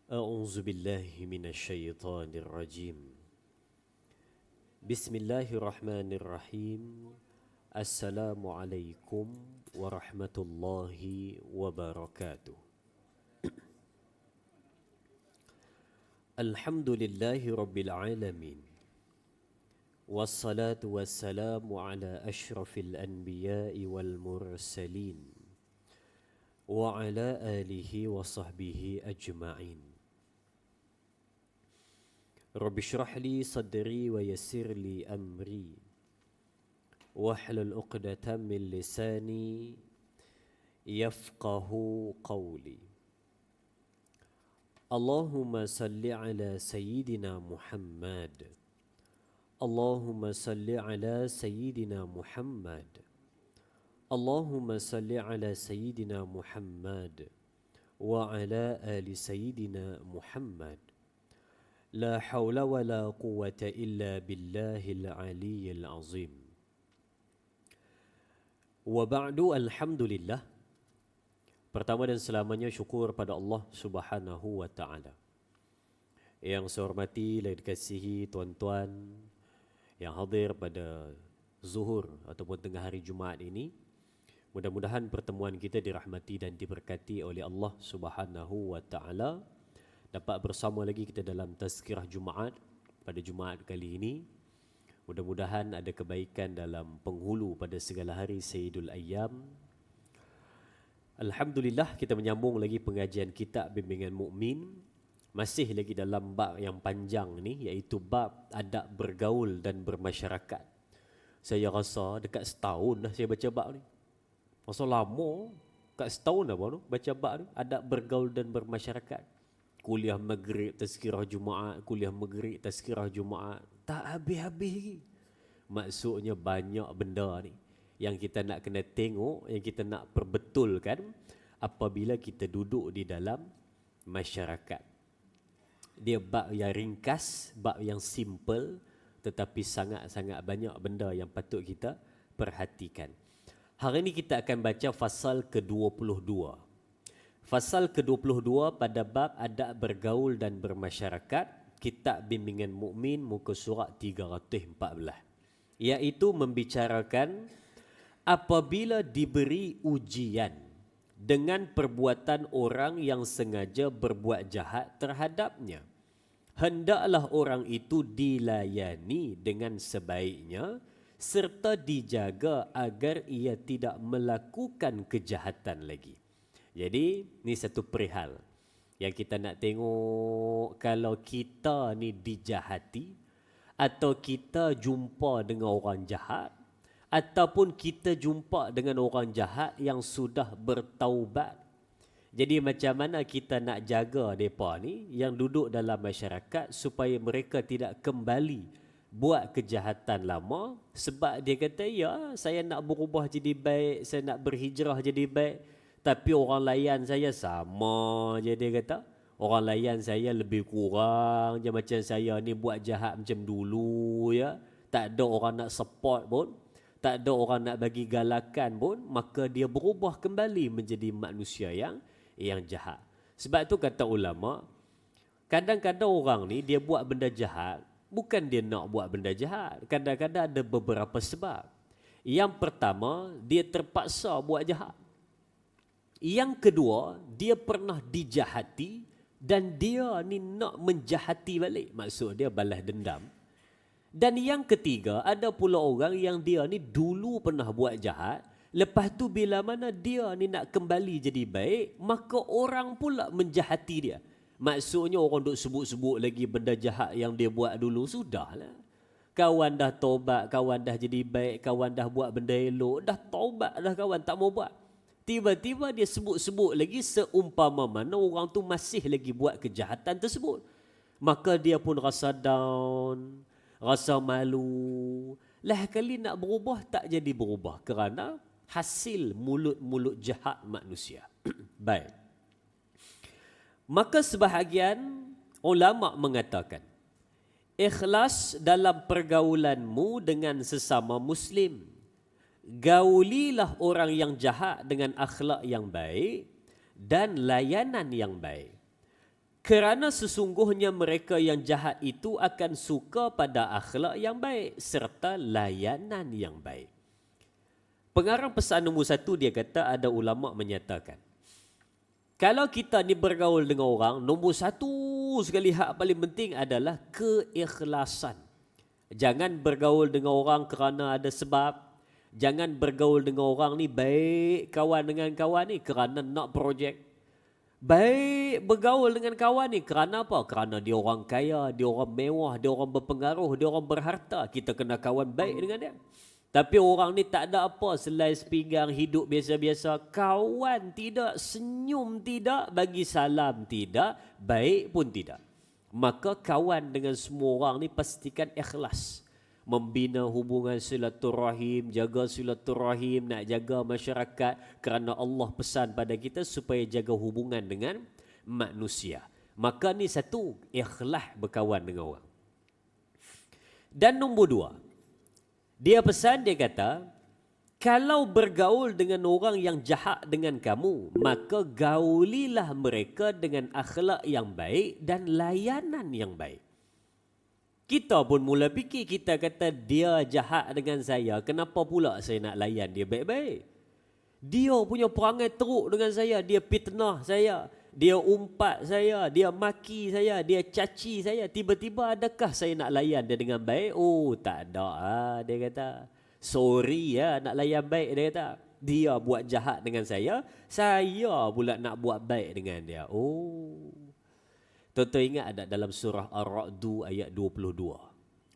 أعوذ بالله من الشيطان الرجيم. بسم الله الرحمن الرحيم. السلام عليكم ورحمة الله وبركاته. الحمد لله رب العالمين، والصلاة والسلام على أشرف الأنبياء والمرسلين وعلى آله وصحبه أجمعين. رب اشرح لي صدري ويسر لي أمري واحلل عقدة من لساني يفقه قولي. اللهم صل على سيدنا محمد. اللهم صل على سيدنا محمد. اللهم صل على سيدنا محمد وعلى آل سيدنا محمد. لا حول ولا قوة إلا بالله العلي العظيم. وبعد الحمد لله. Pertama dan selamanya syukur pada Allah Subhanahu wa taala. Yang saya hormati dan dikasihi tuan-tuan yang hadir pada zuhur ataupun tengah hari Jumaat ini. Mudah-mudahan pertemuan kita dirahmati dan diberkati oleh Allah Subhanahu wa taala. Dapat bersama lagi kita dalam tazkirah Jumaat pada Jumaat kali ini. Mudah-mudahan ada kebaikan dalam penghulu pada segala hari Sayyidul Ayyam. Alhamdulillah, kita menyambung lagi pengajian kitab Bimbingan Mukmin. Masih lagi dalam bab yang panjang ni, iaitu bab adab bergaul dan bermasyarakat. Saya rasa dekat setahun dah saya baca bab ni. Masa lama, dekat setahun dah baca bab ni, adab bergaul dan bermasyarakat. Kuliah maghrib, tazkirah Jumaat, kuliah maghrib, tazkirah Jumaat. Tak habis-habis lagi. Maksudnya banyak benda ni yang kita nak kena tengok, yang kita nak perbetulkan apabila kita duduk di dalam masyarakat. Dia bab yang ringkas, bab yang simple, tetapi sangat-sangat banyak benda yang patut kita perhatikan. Hari ini kita akan baca fasal ke-22. Fasal ke-22 pada bab adab bergaul dan bermasyarakat, kitab Bimbingan Mukmin muka surat 314, iaitu membicarakan apabila diberi ujian dengan perbuatan orang yang sengaja berbuat jahat terhadapnya, hendaklah orang itu dilayani dengan sebaiknya serta dijaga agar ia tidak melakukan kejahatan lagi. Jadi, ni satu perihal yang kita nak tengok. Kalau kita ni dijahati, atau kita jumpa dengan orang jahat, ataupun kita jumpa dengan orang jahat yang sudah bertaubat. Jadi macam mana kita nak jaga mereka ni yang duduk dalam masyarakat supaya mereka tidak kembali buat kejahatan lama. Sebab dia kata, ya, saya nak berubah jadi baik, saya nak berhijrah jadi baik, tapi orang layan saya sama je, dia kata. Orang layan saya lebih kurang je macam saya ni, buat jahat macam dulu ya. Tak ada orang nak support pun, tak ada orang nak bagi galakan pun, maka dia berubah kembali menjadi manusia yang jahat. Sebab tu kata ulama, kadang-kadang orang ni dia buat benda jahat, bukan dia nak buat benda jahat. Kadang-kadang ada beberapa sebab. Yang pertama, dia terpaksa buat jahat. Yang kedua, dia pernah dijahati dan dia ni nak menjahati balik. Maksud dia balas dendam. Dan yang ketiga, ada pula orang yang dia ni dulu pernah buat jahat, lepas tu bila mana dia ni nak kembali jadi baik, maka orang pula menjahati dia. Maksudnya orang duk sebut-sebut lagi benda jahat yang dia buat dulu. Sudahlah. Kawan dah taubat, kawan dah jadi baik, kawan dah buat benda elok, dah taubat dah kawan, tak mau buat. Tiba-tiba dia sebut-sebut lagi seumpama mana orang tu masih lagi buat kejahatan tersebut. Maka dia pun rasa down, rasa malu. Lah kali nak berubah tak jadi berubah kerana hasil mulut-mulut jahat manusia. Baik. Maka sebahagian ulama mengatakan, ikhlas dalam pergaulanmu dengan sesama Muslim. Gaulilah orang yang jahat dengan akhlak yang baik dan layanan yang baik. Kerana sesungguhnya mereka yang jahat itu akan suka pada akhlak yang baik serta layanan yang baik. Pengarang pesan nombor 1 dia kata, ada ulama menyatakan, kalau kita ni bergaul dengan orang, nombor 1 sekali hak paling penting adalah keikhlasan. Jangan bergaul dengan orang kerana ada sebab. Jangan bergaul dengan orang ni baik kawan dengan kawan ni kerana nak projek. Baik bergaul dengan kawan ni kerana apa? Kerana dia orang kaya, dia orang mewah, dia orang berpengaruh, dia orang berharta. Kita kena kawan baik dengan dia. Tapi orang ni tak ada apa selain sepinggang, hidup biasa-biasa. Kawan tidak, senyum tidak, bagi salam tidak, baik pun tidak. Maka kawan dengan semua orang ni pastikan ikhlas. Membina hubungan silaturahim, jaga silaturahim, nak jaga masyarakat kerana Allah pesan pada kita supaya jaga hubungan dengan manusia. Maka ni satu, ikhlas berkawan dengan orang. Dan nombor 2, dia pesan, dia kata, kalau bergaul dengan orang yang jahat dengan kamu, maka gaulilah mereka dengan akhlak yang baik dan layanan yang baik. Kita pun mula fikir, kita kata dia jahat dengan saya, kenapa pula saya nak layan dia baik-baik? Dia punya perangai teruk dengan saya, dia fitnah saya, dia umpat saya, dia maki saya, dia caci saya. Tiba-tiba adakah saya nak layan dia dengan baik? Oh, tak ada, dia kata. Sorry nak layan baik, dia kata. Dia buat jahat dengan saya pula nak buat baik dengan dia. Oh. Tuan-tuan ingat ada dalam surah Ar-Ra'du ayat 22.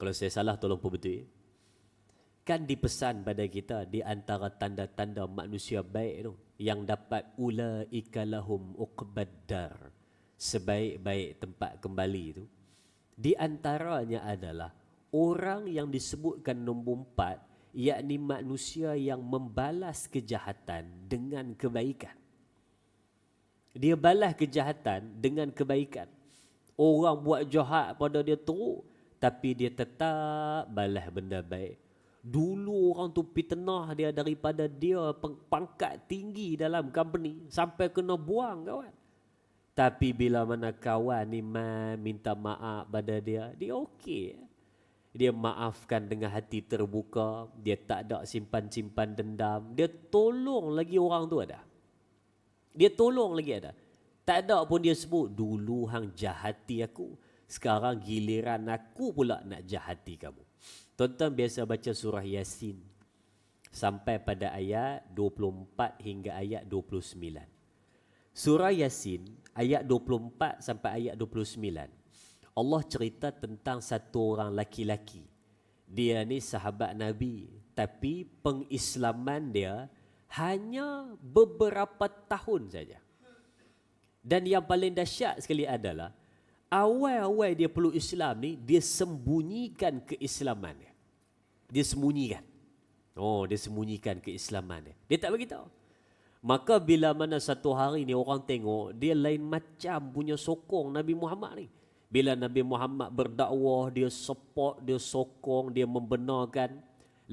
Kalau saya salah tolong perbetul. Kan dipesan pada kita di antara tanda-tanda manusia baik tu yang dapat ulaika lahum uqbaddar, sebaik-baik tempat kembali tu. Di antaranya adalah orang yang disebutkan nombor 4, yakni manusia yang membalas kejahatan dengan kebaikan. Dia balas kejahatan dengan kebaikan. Orang buat jahat pada dia teruk, tapi dia tetap balas benda baik. Dulu orang tu fitnah dia daripada dia pangkat tinggi dalam company sampai kena buang kawan. Tapi bila mana kawan ni minta maaf pada dia okey. Dia maafkan dengan hati terbuka, dia tak ada simpan-simpan dendam, dia tolong lagi orang tu ada. Dia tolong lagi ada. Tak ada pun dia sebut, dulu hang jahati aku, sekarang giliran aku pula nak jahati kamu. Tuan-tuan biasa baca surah Yasin sampai pada ayat 24 hingga ayat 29. Surah Yasin ayat 24 sampai ayat 29. Allah cerita tentang satu orang laki-laki. Dia ni sahabat Nabi, tapi pengislaman dia hanya beberapa tahun saja. Dan yang paling dahsyat sekali adalah awal-awal dia peluk Islam ni, dia sembunyikan keislaman dia. Dia sembunyikan. Dia sembunyikan keislaman dia. Dia tak bagi tahu. Maka bila mana satu hari ni orang tengok dia lain macam punya sokong Nabi Muhammad ni. Bila Nabi Muhammad berdakwah, dia support, dia sokong, dia membenarkan.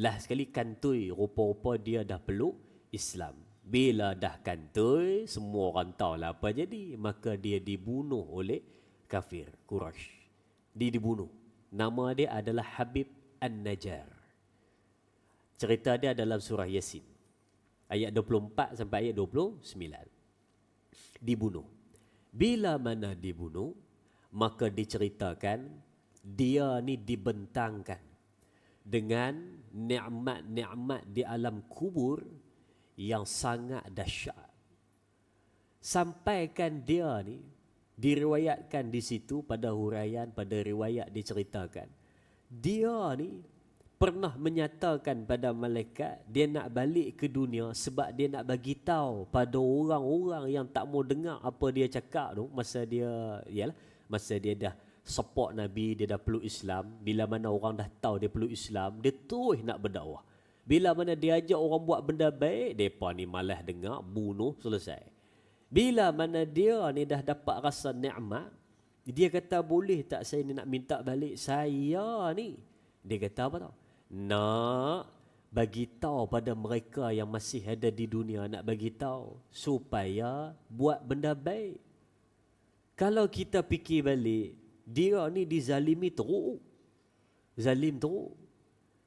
Lah sekali kantoi, rupa-rupa dia dah peluk Islam. Bila dah kantoi, semua orang tahulah apa jadi. Maka dia dibunuh oleh kafir Quraisy. Dia dibunuh. Nama dia adalah Habib An-Najjar. Cerita dia dalam surah Yasin. Ayat 24 sampai ayat 29. Dibunuh. Bila mana dibunuh, maka diceritakan dia ni dibentangkan dengan nikmat-nikmat di alam kubur yang sangat dahsyat. Sampaikan dia ni diriwayatkan di situ pada huraian, pada riwayat diceritakan, dia ni pernah menyatakan pada malaikat dia nak balik ke dunia sebab dia nak bagi tahu pada orang-orang yang tak mau dengar apa dia cakap tu masa dia dah support Nabi, dia dah peluk Islam. Bila mana orang dah tahu dia peluk Islam, dia terus nak berdakwah. Bila mana dia ajak orang buat benda baik, mereka ni malas dengar, bunuh, selesai. Bila mana dia ni dah dapat rasa nikmat, dia kata, boleh tak saya ni nak minta balik saya ni? Dia kata apa tau? Nak bagi tahu pada mereka yang masih ada di dunia, nak bagi tahu supaya buat benda baik. Kalau kita fikir balik, dia ni dizalimi teruk. Zalim teruk.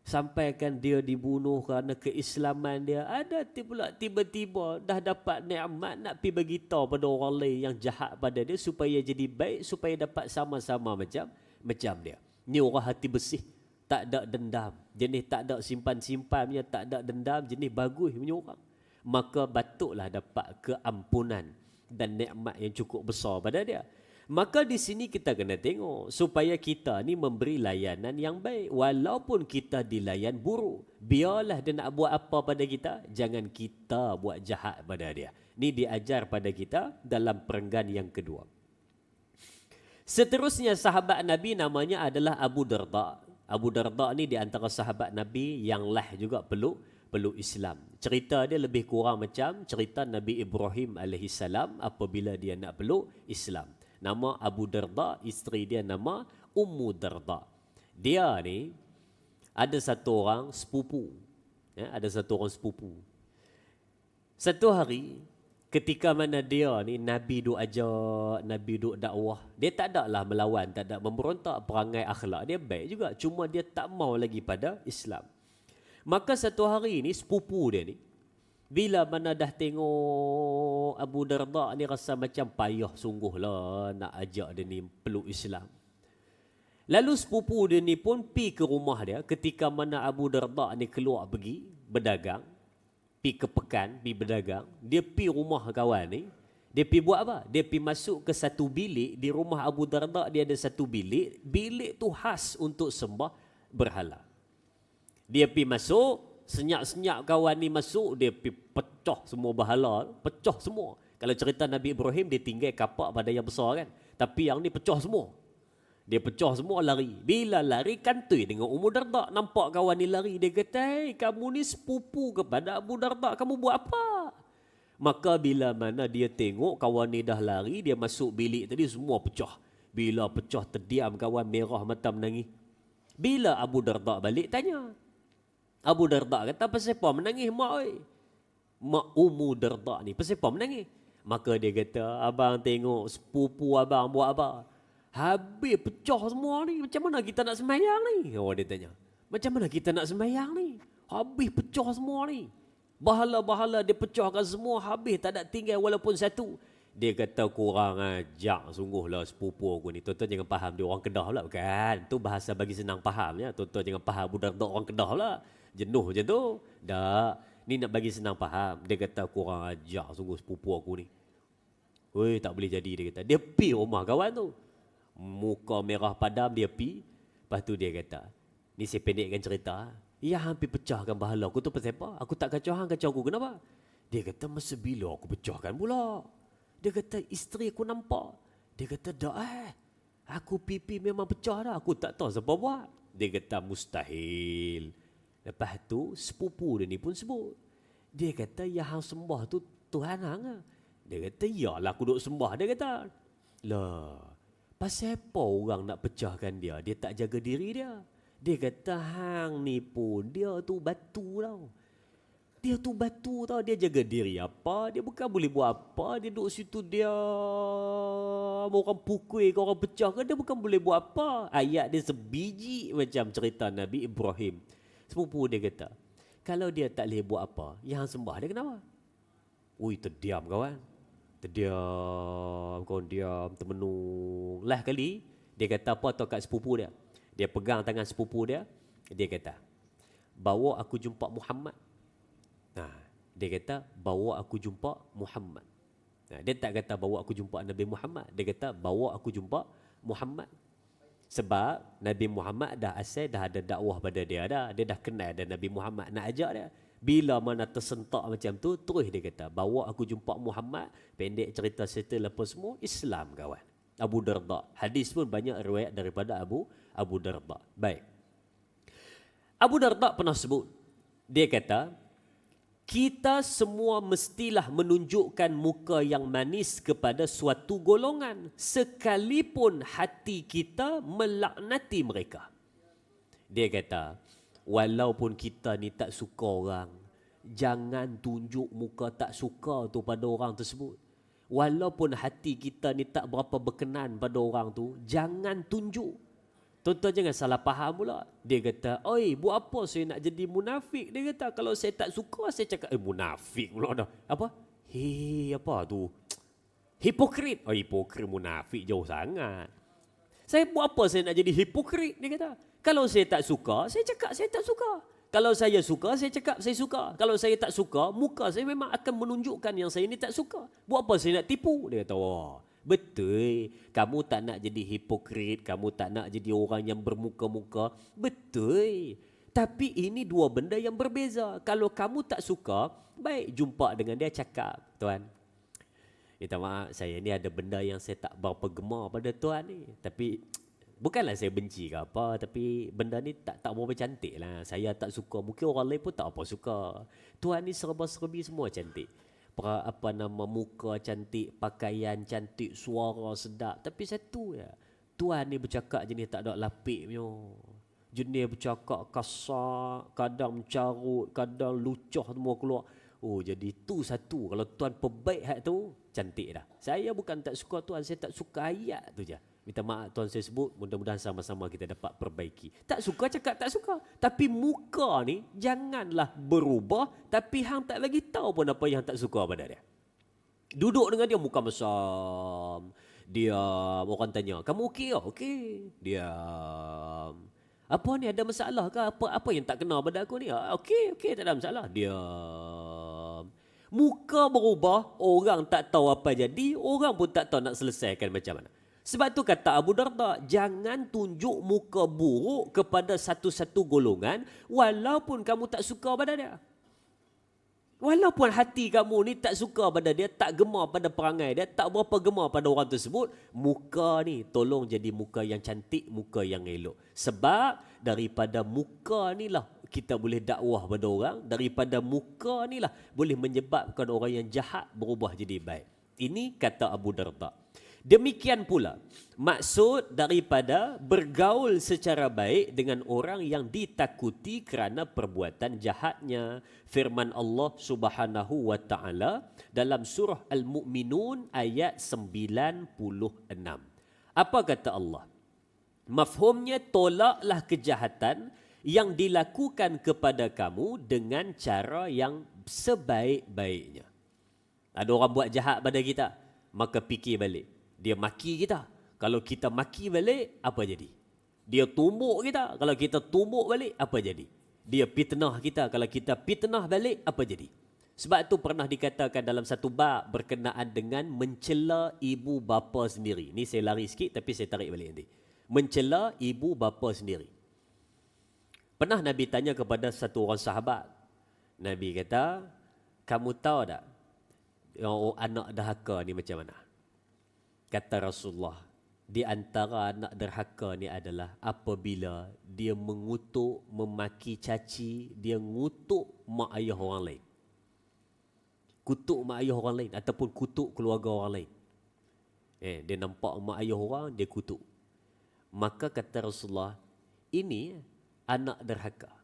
Sampaikan dia dibunuh kerana keislaman dia. Ada pula tiba-tiba dah dapat nikmat nak pergi beritahu pada orang lain yang jahat pada dia supaya jadi baik, supaya dapat sama-sama macam dia. Ni orang hati bersih, tak ada dendam. Jenis tak ada simpan-simpannya, tak ada dendam, jenis bagus punya orang. Maka patutlah dapat keampunan dan nikmat yang cukup besar pada dia. Maka di sini kita kena tengok supaya kita ni memberi layanan yang baik. Walaupun kita dilayan buruk, biarlah dia nak buat apa pada kita, jangan kita buat jahat pada dia. Ni diajar pada kita dalam perenggan yang kedua. Seterusnya sahabat Nabi namanya adalah Abu Darda. Abu Darda ni di antara sahabat Nabi yang juga peluk Islam. Cerita dia lebih kurang macam cerita Nabi Ibrahim alaihissalam apabila dia nak peluk Islam. Nama Abu Darda, isteri dia nama Ummu Darda. Dia ni ada satu orang sepupu. Ada satu orang sepupu. Satu hari ketika mana dia ni Nabi duk ajak, Nabi duk dakwah, dia tak ada lah melawan, tak ada memberontak, perangai akhlak dia baik juga, cuma dia tak mau lagi pada Islam. Maka satu hari ni sepupu dia ni bila mana dah tengok Abu Darda ni rasa macam payah sungguh lah nak ajak dia ni peluk Islam. Lalu sepupu dia ni pun pi ke rumah dia ketika mana Abu Darda ni keluar pergi berdagang, pi ke pekan, pi berdagang. Dia pi rumah kawan ni, dia pi buat apa? Dia pi masuk ke satu bilik di rumah Abu Darda. Dia ada satu bilik, bilik tu khas untuk sembah berhala. Dia pi masuk, senyap-senyap kawan ni masuk, dia pi pecah semua berhala, pecah semua. Kalau cerita Nabi Ibrahim, dia tinggal kapak pada yang besar kan. Tapi yang ni pecah semua. Dia pecah semua, lari. Bila lari, kantoi dengan Ummu Darda. Nampak kawan ni lari, dia kata, "Hei, kamu ni sepupu kepada Abu Darda, kamu buat apa?" Maka bila mana dia tengok kawan ni dah lari, dia masuk bilik tadi, semua pecah. Bila pecah, terdiam kawan, merah mata menangis. Bila Abu Darda balik, tanya. Abu Darda kata, "Pasal apa menangis, mak oi?" Mak Ummu Darda ni, "Pasal apa menangis?" Maka dia kata, "Abang tengok sepupu abang buat apa? Habis pecah semua ni, macam mana kita nak sembahyang ni?" Oh, dia tanya, "Macam mana kita nak sembahyang ni? Habis pecah semua ni. Bahala-bahala dia pecahkan semua, habis tak ada tinggal walaupun satu." Dia kata, "Kurang ajar sungguhlah sepupu aku ni." Tuan-tuan jangan faham dia orang Kedah pula, bukan? Tu bahasa bagi senang faham ya. Tuan-tuan jangan faham Abu Darda orang Kedah pula. Jenuh je tu. Tak. Ni nak bagi senang faham. Dia kata, "Kurang ajar sungguh sepupu aku ni. Weh, tak boleh jadi," dia kata. Dia pi rumah kawan tu. Muka merah padam, dia pi. Lepas tu dia kata, ni saya pendekkan cerita. "Ya, hampir pecahkan bahala aku tu pasal apa? Aku tak kacau hang, kacau aku kenapa?" Dia kata, "Masa bila aku pecahkan pula?" Dia kata, "Isteri aku nampak." Dia kata, "Dak aku pipi memang pecah dah. Aku tak tahu siapa buat." Dia kata, "Mustahil." Lepas tu sepupu dia ni pun sebut. Dia kata, "Ya hang sembah tu Tuhan hang ke?" Dia kata, "Yalah aku duk sembah." Dia kata, "Lah, pasal apa orang nak pecahkan dia? Dia tak jaga diri dia." Dia kata, "Hang ni pun dia tu batu tau. Dia tu batu tau, dia jaga diri apa? Dia bukan boleh buat apa. Dia duduk situ dia orang pukul ke orang pecah ke, dia bukan boleh buat apa." Ayat dia sebiji macam cerita Nabi Ibrahim. Sepupu dia kata, "Kalau dia tak boleh buat apa, yang sembah dia kenapa?" Ui, terdiam kawan. Terdiam, kawan diam, termenung. Lah kali, dia kata apa tau kat sepupu dia. Dia pegang tangan sepupu dia. Dia kata, "Bawa aku jumpa Muhammad." Nah, dia kata, "Bawa aku jumpa Muhammad." Nah, dia tak kata bawa aku jumpa Nabi Muhammad. Dia kata, "Bawa aku jumpa Muhammad." Sebab Nabi Muhammad dah asal dah ada dakwah pada dia dah. Dia dah kenal ada Nabi Muhammad nak ajak dia. Bila mana tersentak macam tu, terus dia kata, "Bawa aku jumpa Muhammad." Pendek cerita settle apa semua, Islam kawan. Abu Darda. Hadis pun banyak riwayat daripada Abu Darda. Baik. Abu Darda pernah sebut, dia kata, "Kita semua mestilah menunjukkan muka yang manis kepada suatu golongan sekalipun hati kita melaknati mereka." Dia kata, walaupun kita ni tak suka orang, jangan tunjuk muka tak suka tu pada orang tersebut. Walaupun hati kita ni tak berapa berkenan pada orang tu, jangan tunjuk. Tuan-tuan jangan salah faham pula. Dia kata, oi, buat apa saya nak jadi munafik? Dia kata, kalau saya tak suka, saya cakap, munafik pula dah. Apa? Apa tu? Hipokrit. Oh, hipokrit, munafik jauh sangat. Saya buat apa saya nak jadi hipokrit? Dia kata, kalau saya tak suka, saya cakap saya tak suka. Kalau saya suka, saya cakap saya suka. Kalau saya tak suka, muka saya memang akan menunjukkan yang saya ni tak suka. Buat apa saya nak tipu? Dia kata, wah, betul. Kamu tak nak jadi hipokrit, kamu tak nak jadi orang yang bermuka-muka. Betul. Tapi ini dua benda yang berbeza. Kalau kamu tak suka, baik jumpa dengan dia cakap, tuan, minta maaf, saya ni ada benda yang saya tak berapa gemar pada tuan ni. Tapi bukanlah saya benci ke apa, tapi benda ni tak berapa cantik lah. Saya tak suka, mungkin orang lain pun tak apa suka. Tuan ni serba-serbi semua cantik. Muka cantik, pakaian cantik, suara sedap. Tapi satu ya, tuan ni bercakap jenis tak ada lapik punya. Jenis bercakap kasar, kadang mencarut, kadang lucah semua keluar. Oh, jadi tu satu. Kalau tuan perbaik hak tu, cantik dah. Saya bukan tak suka tuan, saya tak suka ayat tu je. Minta maaf tuan saya sebut, mudah-mudahan sama-sama kita dapat perbaiki. Tak suka cakap tak suka. Tapi muka ni janganlah berubah, tapi hang tak lagi tahu pun apa yang tak suka pada dia. Duduk dengan dia muka mesam. Diam, orang tanya, kamu okey ke? Okey. Diam. Apa ni, ada masalah ke? Apa yang tak kena pada aku ni? Okey, tak ada masalah. Diam. Muka berubah, orang tak tahu apa jadi, orang pun tak tahu nak selesaikan macam mana. Sebab tu kata Abu Darda, jangan tunjuk muka buruk kepada satu-satu golongan walaupun kamu tak suka pada dia. Walaupun hati kamu ni tak suka pada dia, tak gemar pada perangai dia, tak berapa gemar pada orang tersebut, muka ni tolong jadi muka yang cantik, muka yang elok. Sebab daripada muka ni lah kita boleh dakwah pada orang, daripada muka ni lah boleh menyebabkan orang yang jahat berubah jadi baik. Ini kata Abu Darda. Demikian pula maksud daripada bergaul secara baik dengan orang yang ditakuti kerana perbuatan jahatnya. Firman Allah Subhanahu wa taala dalam surah Al-Mu'minun ayat 96. Apa kata Allah? Mafhumnya, tolaklah kejahatan yang dilakukan kepada kamu dengan cara yang sebaik-baiknya. Ada orang buat jahat pada kita, maka fikir balik. Dia maki kita. Kalau kita maki balik, apa jadi? Dia tumbuk kita. Kalau kita tumbuk balik, apa jadi? Dia fitnah kita. Kalau kita fitnah balik, apa jadi? Sebab tu pernah dikatakan dalam satu bab berkenaan dengan mencela ibu bapa sendiri. Ni saya lari sikit tapi saya tarik balik nanti. Mencela ibu bapa sendiri. Pernah Nabi tanya kepada satu orang sahabat. Nabi kata, kamu tahu tak anak dahaka ni macam mana? Kata Rasulullah, di antara anak derhaka ni adalah apabila dia mengutuk, memaki caci, dia ngutuk mak ayah orang lain. Kutuk mak ayah orang lain ataupun kutuk keluarga orang lain. Dia nampak mak ayah orang, dia kutuk. Maka kata Rasulullah, ini anak derhaka.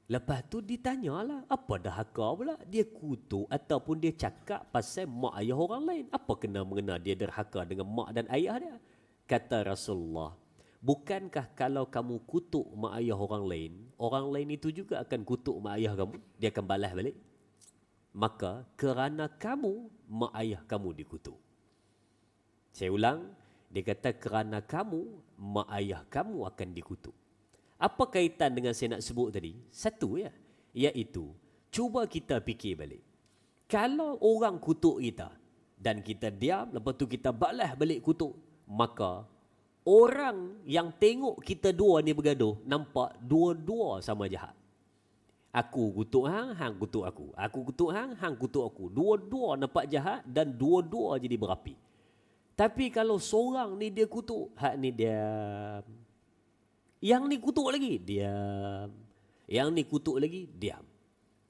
Lepas tu ditanyalah, apa dahaka pula? Dia kutuk ataupun dia cakap pasal mak ayah orang lain. Apa kena-mengena dia derhaka dengan mak dan ayah dia? Kata Rasulullah, bukankah kalau kamu kutuk mak ayah orang lain itu juga akan kutuk mak ayah kamu? Dia akan balas balik. Maka kerana kamu, mak ayah kamu dikutuk. Saya ulang, dia kata kerana kamu, mak ayah kamu akan dikutuk. Apa kaitan dengan saya nak sebut tadi? Satu ya, iaitu cuba kita fikir balik. Kalau orang kutuk kita dan kita diam, lepas tu kita balas balik kutuk, maka orang yang tengok kita dua ni bergaduh, nampak dua-dua sama jahat. Aku kutuk hang, hang kutuk aku. Aku kutuk hang, hang kutuk aku. Dua-dua nampak jahat dan dua-dua jadi berapi. Tapi kalau seorang ni dia kutuk, hak ni diam. Yang ni kutuk lagi, diam. Yang ni kutuk lagi, diam.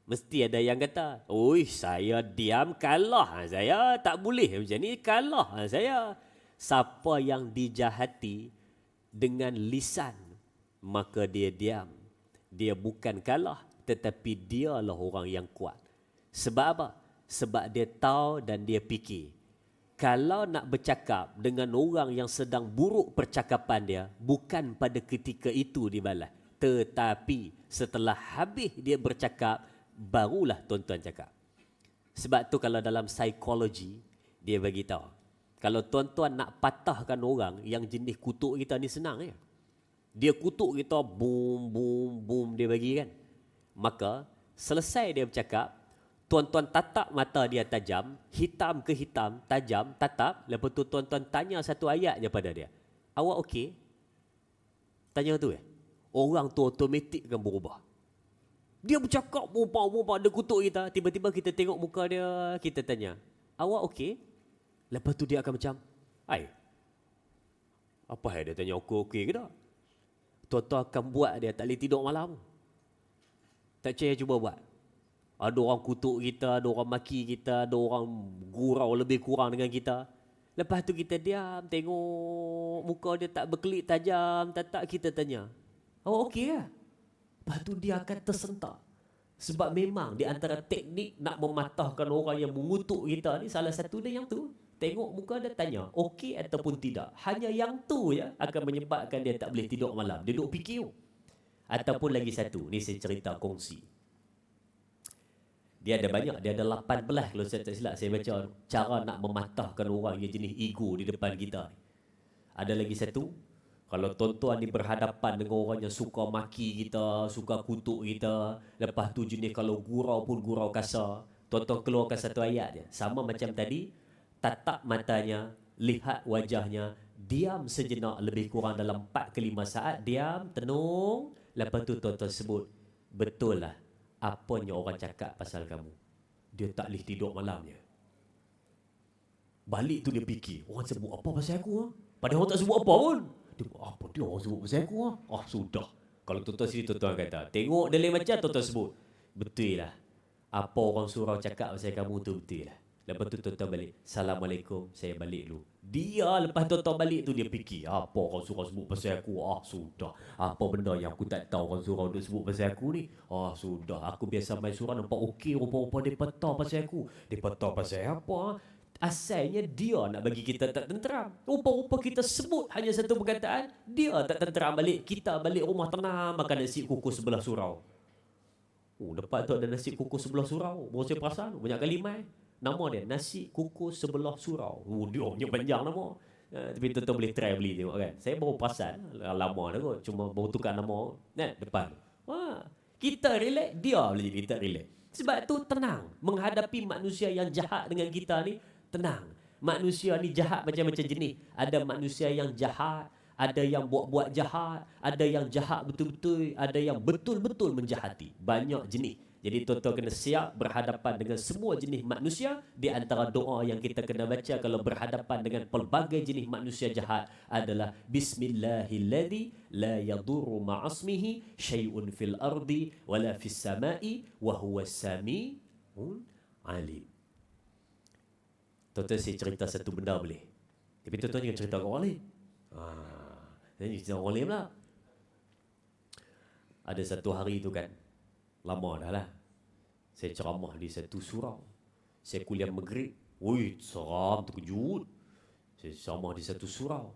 Mesti ada yang kata, oi, saya diam kalah. Saya tak boleh macam ni, kalah saya. Siapa yang dijahati dengan lisan, maka dia diam. Dia bukan kalah, tetapi dialah orang yang kuat. Sebab apa? Sebab dia tahu dan dia fikir. kalau nak bercakap dengan orang yang sedang buruk percakapan dia, bukan pada ketika itu dibalas, tetapi setelah habis dia bercakap, barulah tuan-tuan cakap. Sebab tu kalau dalam psikologi, dia bagi tahu, kalau tuan-tuan nak patahkan orang yang jenis kutuk kita ni senang ya. Dia kutuk kita, boom, boom, boom, dia bagi kan. Maka, selesai dia bercakap, tuan-tuan tatap mata dia tajam, hitam ke hitam, tajam, tatap. Lepas tu tuan-tuan tanya satu ayat je pada dia. Awak okey? Tanya tu orang tu automatik akan berubah. Dia bercakap, berubah, dia kutuk kita. Tiba-tiba kita tengok muka dia, kita tanya, awak okey? Lepas tu dia akan macam, ai, apa dia tanya aku okey ke tak? Tuan-tuan akan buat dia tak boleh tidur malam. Tak percaya cuba buat. Ada orang kutuk kita, ada orang maki kita, ada orang gurau lebih kurang dengan kita. Lepas tu kita diam, tengok muka dia tak berkelip tajam, tak kita tanya, awak okey ke? Lepas tu dia akan tersentak. Sebab memang di antara teknik nak mematahkan orang yang mengutuk kita ni, salah satu dia yang tu. Tengok muka dia tanya, okey ataupun tidak. Hanya yang tu ya akan menyebabkan dia tak boleh tidur malam. Dia duduk fikir. Ataupun lagi satu, ni saya cerita kongsi. Dia ada banyak, dia ada 18 kalau saya tak silap saya baca cara nak mematahkan orang yang jenis ego di depan kita. Ada lagi satu, kalau tuan-tuan ni berhadapan dengan orang yang suka maki kita, suka kutuk kita, lepas tu jenis kalau gurau pun gurau kasar, tuan-tuan keluarkan satu ayat dia. Sama macam tadi, tatap matanya, lihat wajahnya, diam sejenak lebih kurang dalam 4 ke 5 saat, diam, tenung, lepas tu tuan-tuan sebut, betul lah apanya orang cakap pasal kamu. Dia tak boleh tidur malamnya. Balik tu dia fikir, orang sebut apa pasal aku? Padahal orang tak sebut apa pun. Dia apa dia orang sebut pasal aku? Sudah. Kalau tuan-tuan sini tuan-tuan kata, tengok dia lain macam tuan-tuan sebut. Betul lah. Apa orang surau cakap pasal kamu tu betul lah. Lepas tu tuan-tuan balik, Assalamualaikum, saya balik dulu. Dia lepas tuan-tuan balik tu dia fikir, apa orang surau sebut pasal aku? Sudah. Apa benda yang aku tak tahu orang surau dia sebut pasal aku ni? Sudah. Aku biasa main surau nampak okey, rupa-rupa dia patah pasal aku. Dia patah pasal apa? Asalnya dia nak bagi kita tak tenteram. Rupa-rupa kita sebut hanya satu perkataan, dia tak tenteram balik. Kita balik rumah tenang makan nasi kukus sebelah surau. Depan tu ada nasi kukus sebelah surau. Baru saya perasan, banyak kali main. Nama dia nasi kukus sebelah surau. Dia punya panjang nama. Tapi tuan-tuan boleh try beli tengok kan. Saya baru perasan, lama dah kot. Cuma baru tukar nama depan. Kita relax, dia boleh jadi tak relax. Sebab tu tenang. Menghadapi manusia yang jahat dengan kita ni, tenang. Manusia ni jahat macam-macam jenis. Ada manusia yang jahat, ada yang buat-buat jahat, ada yang jahat betul-betul, ada yang betul-betul menjahati. Banyak jenis. Jadi tuan-tuan kena siap berhadapan dengan semua jenis manusia. Di antara doa yang kita kena baca kalau berhadapan dengan pelbagai jenis manusia jahat adalah Bismillahilladzi la yadurru ma'asmihi syai'un fil ardi wala fis sama'i wa huwas sami'un alim. Tuan-tuan saya cerita satu benda boleh? Tapi tuan-tuan jangan cerita ke orang lain. Jadi cerita orang lain pula. Ada satu hari tu kan, lama dah lah, saya ceramah di satu surau. Saya kuliah maghrib. Seram, terkejut. Saya ceramah di satu surau.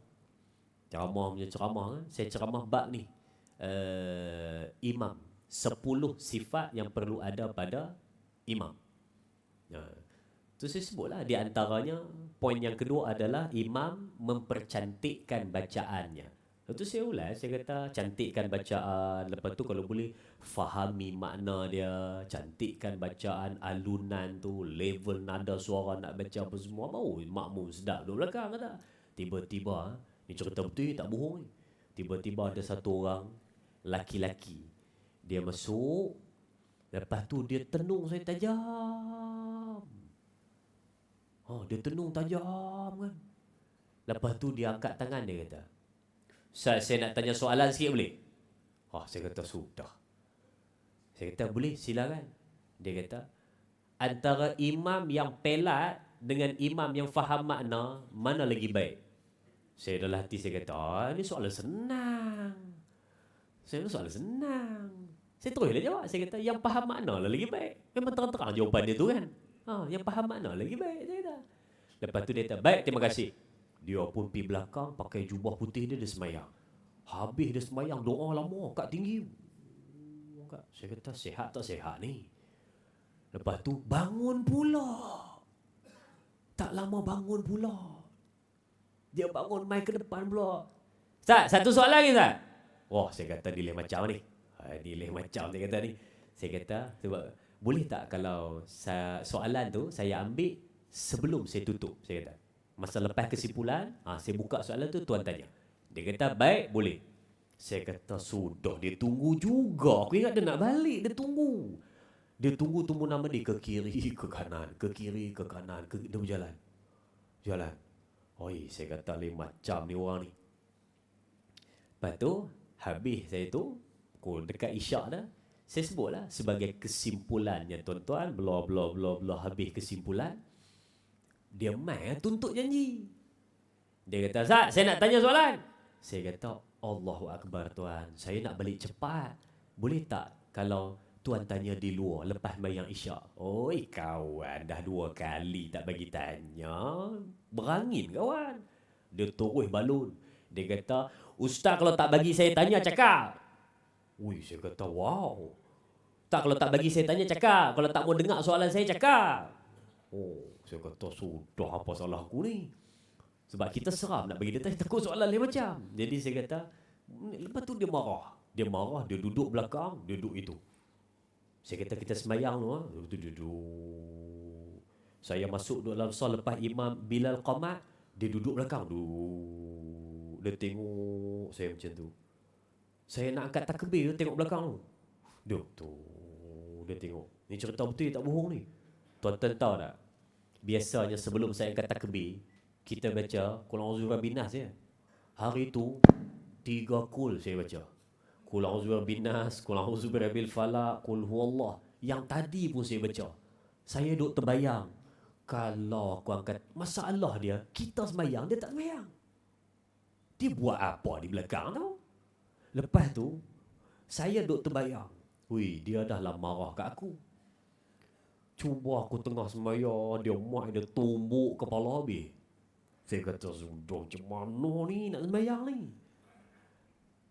Ceramah punya ceramah kan. Saya ceramah bab ni, imam. 10 sifat yang perlu ada pada imam. Tu saya sebutlah. Di antaranya, poin yang kedua adalah imam mempercantikkan bacaannya. Lepas tu saya ulas, saya kata cantikkan bacaan. Lepas tu kalau boleh fahami makna dia, cantikkan bacaan, alunan tu, level nada suara nak baca apa semua. Makmum sedap duduk belakang kata. Tiba-tiba, ni cerita betul tak bohong ni. Tiba-tiba ada satu orang laki-laki. Dia masuk, lepas tu dia tenung saya tajam. Dia tenung tajam kan. Lepas tu dia angkat tangan, dia kata, saya nak tanya soalan sikit boleh? Saya kata sudah. Saya kata boleh, silakan. Dia kata, antara imam yang pelat dengan imam yang faham makna, mana lagi baik? Saya dalam hati saya kata, ini soalan senang. Saya teruslah jawab. Saya kata, yang faham makna lah lagi baik. Memang terang-terang jawapan dia tu kan. Yang faham makna lagi baik, saya kata. Lepas tu dia kata, baik, terima kasih. Dia pun pergi belakang, pakai jubah putih dia semayang. Habis dia semayang, doa lama kat tinggi. Saya kata, sihat tak sihat ni? Lepas tu, bangun pula. Tak lama bangun pula. Dia bangun mai ke depan pula. Ustaz, satu soalan lagi, Ustaz. Wah, saya kata dia macam ni. Dia macam saya kata ni. Saya kata, sebab boleh tak kalau soalan tu saya ambil sebelum saya tutup? Saya kata, masa lepas kesimpulan, saya buka soalan tu, tuan tanya. Dia kata, baik, boleh. Saya kata, sudah, dia tunggu juga. Aku ingat dia nak balik, dia tunggu. Dia tunggu nama dia ke kiri, ke kanan, ke kiri, ke kanan, dia berjalan. Jalan. Oi, saya kata lain macam ni orang ni. Lepas tu, habis saya tu, dekat isyak dah, saya sebutlah sebagai kesimpulannya tuan-tuan, bla bla bla bla, habis kesimpulan, dia mai tuntut janji. Dia kata, Ustaz, saya nak tanya soalan. Saya kata, Allahu Akbar tuan, saya nak balik cepat. Boleh tak kalau tuan tanya di luar lepas mayang isyak? Oi kawan, dah 2 kali tak bagi tanya. Berangin kawan. Dia terus balun. Dia kata, Ustaz kalau tak bagi saya tanya cakap. Ui, saya kata, wow. Tak, kalau tak bagi saya tanya cakap. Kalau tak mau dengar soalan saya cakap. Oh, saya kata, sudah apa salah aku ni? Sebab kita seram nak bagi dia tanya, takut soalan lain macam. Jadi saya kata, lepas tu dia marah. Dia marah, dia duduk belakang, dia duduk itu. Saya kata kita semayang tu, duduk. Saya masuk dalam soal lepas Imam Bilal qamat, dia duduk belakang. Dia tengok saya macam tu. Saya nak angkat takbir, dia tengok belakang tu. Dia tengok. Ni cerita betul tak bohong ni. Tuan-tuan tahu tak? Biasanya sebelum saya angkat takbir, kita baca Qul a'udzu birabbinas ya. Hari tu 3 kul saya baca. Qul a'udzu birabbinas, Qul a'udzu birabbil falaq, Qul huwallah. Yang tadi pun saya baca. Saya duk terbayang, kalau aku angkat, masalah dia, kita sembahyang, dia tak sembahyang. Dia buat apa di belakang tu? Lepas tu, saya duk terbayang, dia dah lah marah kat aku. Cuba aku tengah sembahyang, dia mak dia tumbuk kepala habis. Saya kata, sudah macam mana ni nak sembahyang ni?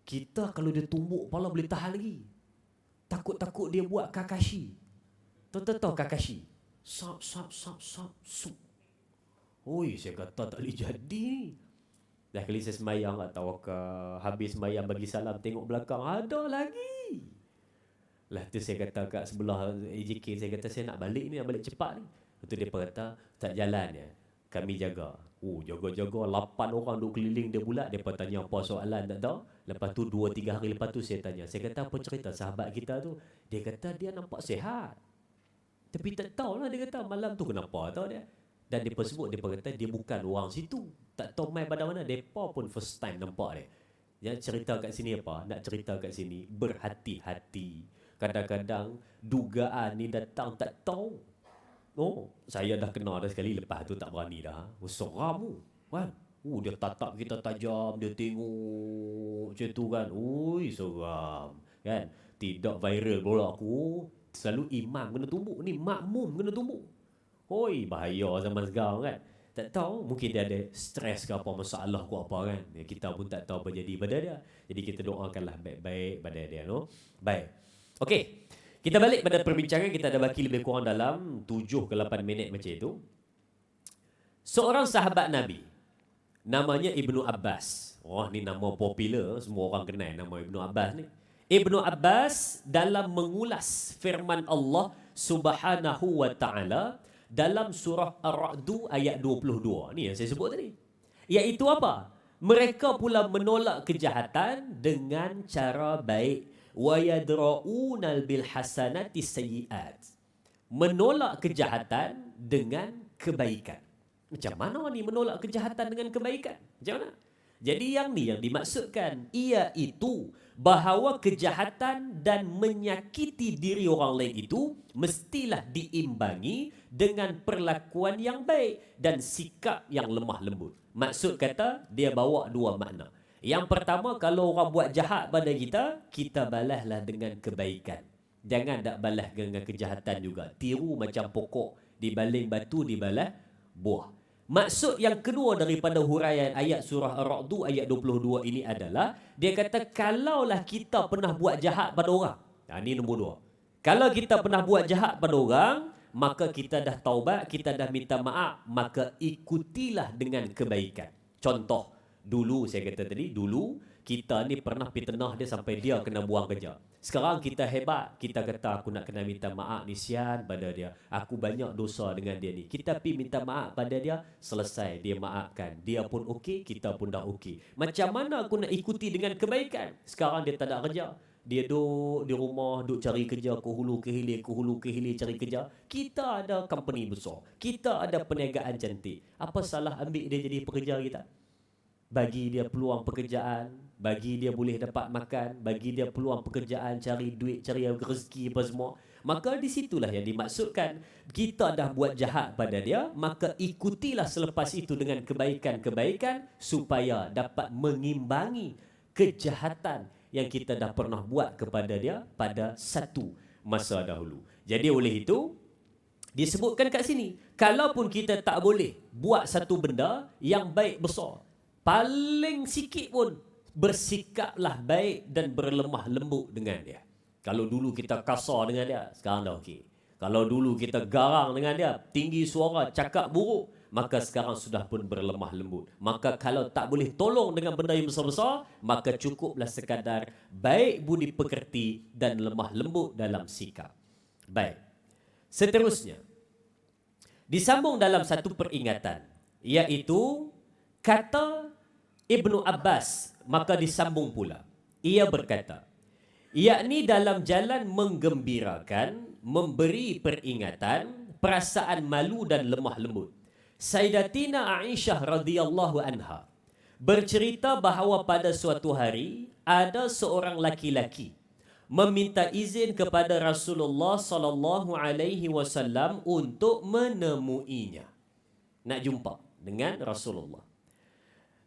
Kita kalau dia tumbuk kepala boleh tahan lagi. Takut-takut dia buat Kakashi. Tahu Kakashi? Sap. Saya kata tak boleh jadi ni. Dah kali saya sembahyang tak tahu ke, habis sembahyang bagi salam tengok belakang, ada lagi. Lah tu saya kata kat sebelah AJK, saya kata saya nak balik ni, nak balik cepat ni. Lepas tu dia kata, tak jalan ya, kami jaga. Jaga-jaga 8 orang duk keliling dia pula. Dia pun tanya apa soalan tak tahu. Lepas tu 2-3 hari lepas tu saya tanya. Saya kata apa cerita sahabat kita tu? Dia kata dia nampak sihat. Tapi tak tahulah, dia kata malam tu kenapa tahu dia. Dan dia pun sebut, dia pun kata dia bukan orang situ. Tak tahu main pada mana. Depa pun first time nampak dia. Yang cerita kat sini apa? Nak cerita kat sini, berhati-hati. Kadang-kadang dugaan ni datang tak tahu. Saya dah kena dah sekali, lepas tu tak berani dah. Seram tu kan. Dia tatap kita tajam, dia tengok macam tu kan. Seram kan. Tidak viral pula aku. Selalu imam kena tumbuk, ni makmum kena tumbuk. Bahaya zaman sekarang kan. Tak tahu, mungkin dia ada stres ke apa, masalah ke apa kan. Kita pun tak tahu apa jadi pada dia. Jadi kita doakanlah baik-baik pada dia, no? Baik. Okey. Kita balik pada perbincangan, kita dah baki lebih kurang dalam 7 ke 8 minit macam itu. Seorang sahabat Nabi, namanya Ibnu Abbas. Ni nama popular, semua orang kenal nama Ibnu Abbas ni. Ibnu Abbas dalam mengulas firman Allah Subhanahu wa ta'ala dalam surah Ar-Ra'd ayat 22. Ni yang saya sebut tadi. Iaitu apa? Mereka pula menolak kejahatan dengan cara baik. Wa yadra'unal bil hasanati sayyi'at. Menolak kejahatan dengan kebaikan. Macam mana ni menolak kejahatan dengan kebaikan? Macam mana? Jadi yang ni yang dimaksudkan, iaitu bahawa kejahatan dan menyakiti diri orang lain itu mestilah diimbangi dengan perlakuan yang baik dan sikap yang lemah lembut. Maksud kata, dia bawa 2 makna. Yang pertama, kalau orang buat jahat pada kita, kita balaslah dengan kebaikan. Jangan tak balas dengan kejahatan juga. Tiru macam pokok, dibaling batu, dibalas buah. Maksud yang kedua daripada huraian ayat surah Ar-Ra'd ayat 22 ini adalah dia kata kalaulah kita pernah buat jahat pada orang. Ini nombor 2. Kalau kita pernah buat jahat pada orang, maka kita dah taubat, kita dah minta maaf, maka ikutilah dengan kebaikan. Contoh, dulu saya kata tadi, dulu kita ni pernah fitnah dia sampai dia kena buang kerja. Sekarang kita hebat, kita kata aku nak kena minta maaf ni sian pada dia. Aku banyak dosa dengan dia ni. Kita pergi minta maaf pada dia, selesai dia maafkan. Dia pun okey, kita pun dah okey. Macam mana aku nak ikuti dengan kebaikan? Sekarang dia tak ada kerja. Dia duduk di rumah, duduk cari kerja, ke hulu ke hilir cari kerja. Kita ada company besar. Kita ada perniagaan cantik. Apa salah ambil dia jadi pekerja kita? Bagi dia peluang pekerjaan, bagi dia boleh dapat makan, bagi dia peluang pekerjaan, cari duit, cari rezeki apa semua. Maka di situlah yang dimaksudkan. Kita dah buat jahat pada dia, maka ikutilah selepas itu dengan kebaikan-kebaikan supaya dapat mengimbangi kejahatan yang kita dah pernah buat kepada dia pada satu masa dahulu. Jadi oleh itu, disebutkan kat sini, kalaupun kita tak boleh buat satu benda yang baik besar, paling sikit pun bersikaplah baik dan berlemah lembut dengan dia. Kalau dulu kita kasar dengan dia, sekarang dah okey. Kalau dulu kita garang dengan dia, tinggi suara, cakap buruk, maka sekarang sudah pun berlemah lembut. Maka kalau tak boleh tolong dengan benda yang besar-besar, maka cukuplah sekadar baik budi pekerti dan lemah lembut dalam sikap. Baik. Seterusnya, disambung dalam satu peringatan, iaitu kata Ibnu Abbas, maka disambung pula. Ia berkata, yakni dalam jalan menggembirakan, memberi peringatan, perasaan malu dan lemah lembut. Sayyidatina Aisyah radhiyallahu anha bercerita bahawa pada suatu hari ada seorang laki-laki meminta izin kepada Rasulullah sallallahu alaihi wasallam untuk menemuinya. Nak jumpa dengan Rasulullah.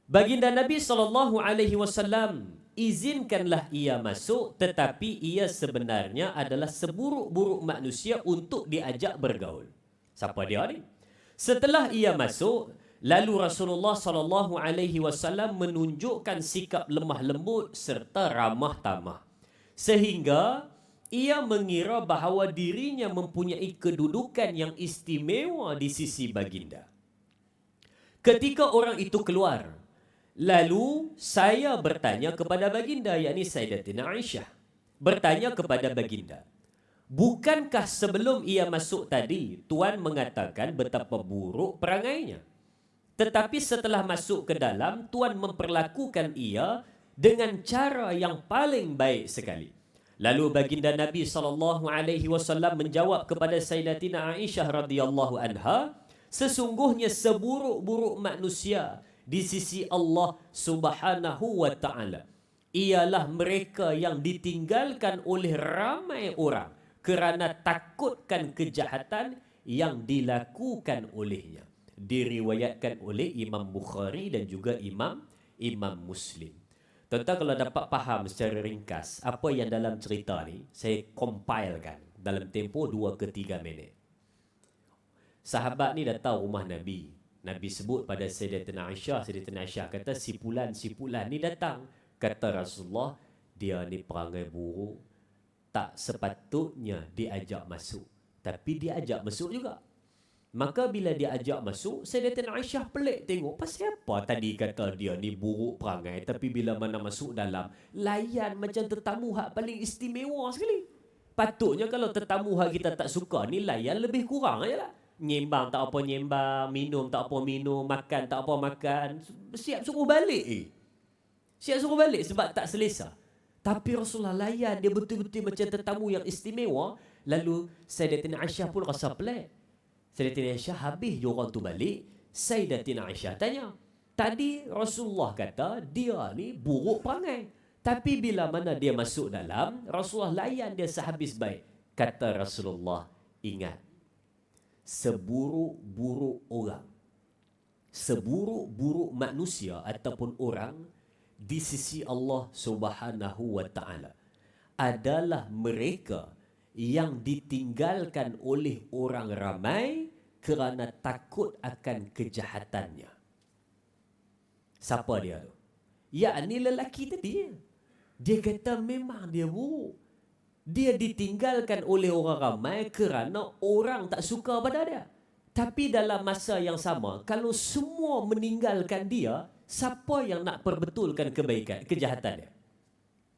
Baginda Nabi SAW izinkanlah ia masuk, tetapi ia sebenarnya adalah seburuk-buruk manusia untuk diajak bergaul. Siapa dia ni? Setelah ia masuk, lalu Rasulullah SAW menunjukkan sikap lemah lembut serta ramah tamah, sehingga ia mengira bahawa dirinya mempunyai kedudukan yang istimewa di sisi baginda. Ketika orang itu keluar, lalu saya bertanya kepada baginda, yakni Sayyidatina Aisyah bertanya kepada baginda, bukankah sebelum ia masuk tadi Tuan mengatakan betapa buruk perangainya, tetapi setelah masuk ke dalam Tuan memperlakukan ia dengan cara yang paling baik sekali. Lalu baginda Nabi SAW menjawab kepada Sayyidatina Aisyah radhiyallahu anha, sesungguhnya seburuk-buruk manusia di sisi Allah Subhanahu wa ta'ala ialah mereka yang ditinggalkan oleh ramai orang kerana takutkan kejahatan yang dilakukan olehnya. Diriwayatkan oleh Imam Bukhari dan juga Imam Muslim. Tuan-tuan kalau dapat faham secara ringkas apa yang dalam cerita ni, saya compilekan dalam tempoh 2 ke 3 minit. Sahabat ni datang rumah Nabi. Nabi sebut pada Sayyidatina Aisyah kata si fulan ni datang. Kata Rasulullah, dia ni perangai buruk, tak sepatutnya diajak masuk. Tapi diajak masuk juga. Maka bila diajak masuk, Sayyidatina Aisyah pelik tengok, pasal apa tadi kata dia ni buruk perangai, tapi bila mana masuk dalam, layan macam tetamu hak paling istimewa sekali. Patutnya kalau tetamu hak kita tak suka ni, layan lebih kurang aja lah. Nyembang tak apa nyembang, minum tak apa minum, makan tak apa makan, siap suruh balik siap suruh balik sebab tak selesa. Tapi Rasulullah layan dia betul-betul macam tetamu yang istimewa. Lalu Sayyidatina Aisyah pun rasa pelik. Sayyidatina Aisyah habis je orang tu balik, Sayyidatina Aisyah tanya, tadi Rasulullah kata dia ni buruk perangai, tapi bila mana dia masuk dalam, Rasulullah layan dia sehabis baik. Kata Rasulullah, ingat, seburuk-buruk orang, seburuk-buruk manusia ataupun orang di sisi Allah Subhanahu wa ta'ala adalah mereka yang ditinggalkan oleh orang ramai kerana takut akan kejahatannya. Siapa dia tu? Ya, ni lelaki tadi. Dia kata memang dia buruk. Dia ditinggalkan oleh orang ramai kerana orang tak suka pada dia. Tapi dalam masa yang sama, kalau semua meninggalkan dia, siapa yang nak perbetulkan kejahatan dia?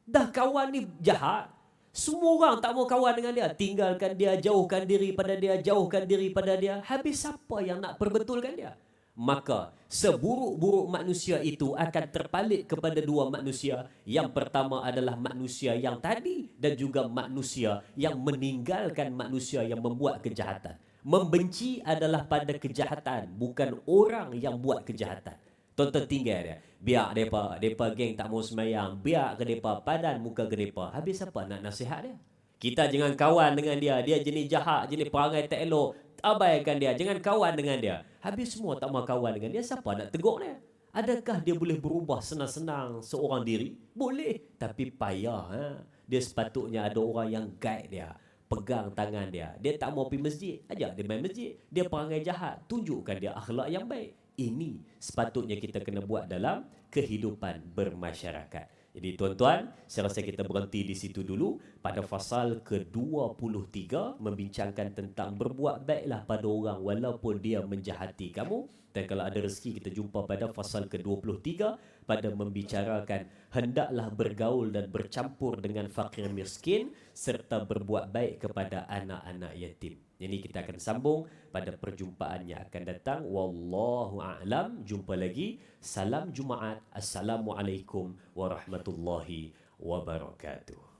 Dah kawan ni jahat, semua orang tak mau kawan dengan dia. Tinggalkan dia, jauhkan diri pada dia, jauhkan diri pada dia. Habis siapa yang nak perbetulkan dia? Maka seburuk-buruk manusia itu akan terpalit kepada dua manusia. Yang pertama adalah manusia yang tadi dan juga manusia yang meninggalkan manusia yang membuat kejahatan. Membenci adalah pada kejahatan, bukan orang yang buat kejahatan. Tonton tinggal dia. Biar depa geng tak mau semayang, biar ke depa padan muka ke depa. Habis apa nak nasihat dia? Kita jangan kawan dengan dia. Dia jenis jahat, jenis perangai tak elok. Abaikan dia, jangan kawan dengan dia. Habis semua tak mau kawan dengan dia, siapa nak tegur dia? Adakah dia boleh berubah senang-senang seorang diri? Boleh, tapi payah. Dia sepatutnya ada orang yang guide dia, pegang tangan dia. Dia tak mau pergi masjid, ajak dia main masjid. Dia perangai jahat, tunjukkan dia akhlak yang baik. Ini sepatutnya kita kena buat dalam kehidupan bermasyarakat. Jadi tuan-tuan, saya rasa kita berhenti di situ dulu pada fasal ke-23 membincangkan tentang berbuat baiklah pada orang walaupun dia menjahati kamu. Dan kalau ada rezeki kita jumpa pada fasal ke-23 pada membicarakan hendaklah bergaul dan bercampur dengan fakir miskin serta berbuat baik kepada anak-anak yatim. Ini kita akan sambung pada perjumpaan yang akan datang. Wallahu a'lam. Jumpa lagi. Salam Jumaat. Assalamualaikum warahmatullahi wabarakatuh.